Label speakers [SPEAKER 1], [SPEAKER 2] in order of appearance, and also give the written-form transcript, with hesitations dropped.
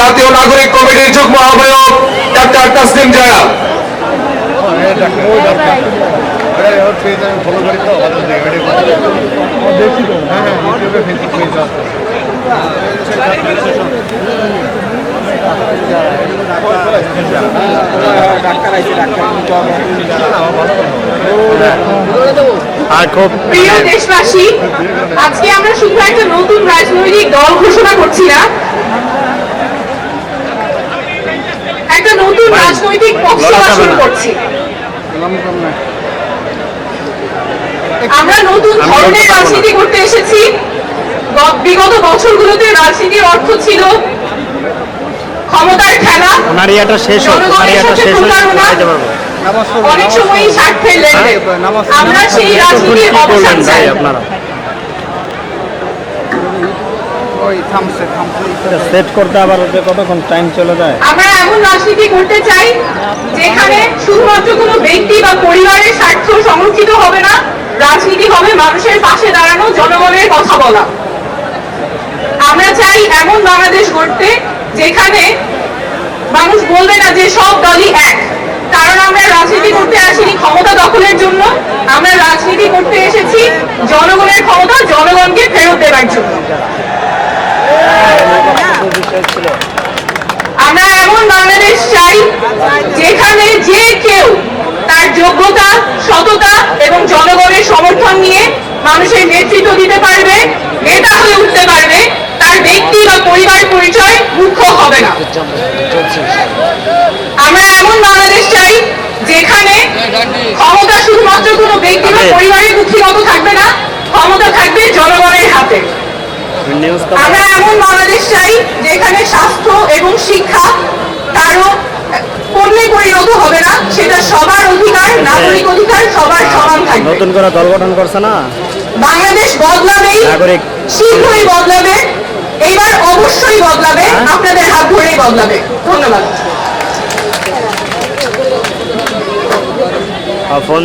[SPEAKER 1] জাতীয় নাগরিক কমিটির যুগ্ম আহ্বায়ক ডাক্তার তাসলিম জায়া।
[SPEAKER 2] প্রিয় দেশবাসী, আজকে আমরা শুধু একটা নতুন রাজনৈতিক দল ঘোষণা করছি না, একটা নতুন রাজনৈতিক পক্ষ শুরু করছি। আমরা নতুন ধরনের রাজনীতি করতে এসেছি। বিগত বছরগুলোতে রাজনীতির অর্থ ছিল ক্ষমতার খেলা, জনগণের সাথে প্রতারণা, অনেক সময় স্বার্থের লেনদেন। আমরা সেই রাজনীতির অবসান চাই।
[SPEAKER 3] সেট করতে আবার কতক্ষণ টাইম চলে যায়।
[SPEAKER 2] আমরা এমন রাজনীতি করতে চাই যেখানে শুধুমাত্র কোনো ব্যক্তি বা পরিবারের স্বার্থ সংরক্ষিত হবে না, রাজনীতি হবে মানুষের পাশে দাঁড়ানো, জনগণের কথা বলা। আমরা চাই এমন বাংলাদেশ গড়তে যেখানে মানুষ বলবে না যে সব দলই এক, কারণ আমরা রাজনীতি করতে আসিনি ক্ষমতা দখলের জন্য, আমরা রাজনীতি করতে এসেছি জনগণের ক্ষমতা জনগণকে ফেরত দেওয়ার জন্য। আমরা এমন বাংলাদেশ চাই যেখানে যে কেউ তার যোগ্যতা, সততা এবং জনগণের সমর্থন নিয়ে মানুষের নেতৃত্ব দিতে পারবে, নেতা হয়ে উঠতে পারবে, তার ব্যক্তি বা পরিবার পরিচয় মুখ্য হবে না। আমরা এমন বাংলাদেশ চাই যেখানে ক্ষমতা শুধুমাত্র কোনো ব্যক্তি বা পরিবারের কুক্ষিগত থাকবে না, ক্ষমতা থাকবে জনগণের হাতে। আমরা এমন বাংলাদেশ চাই যেখানে স্বাস্থ্য এবং শিক্ষা কারো পণ্যে পরিণত হবে না, সেটা সবার অধিকার, নাগরিক অধিকার, সবার সমান থাকবে।
[SPEAKER 3] নতুন করে দল গঠন করছে না,
[SPEAKER 2] বাংলাদেশ বদলাবেই, শীঘ্রই বদলাবে, এইবার অবশ্যই বদলাবে, আপনাদের হাত ধরেই বদলাবে। ধন্যবাদ।
[SPEAKER 3] ফোন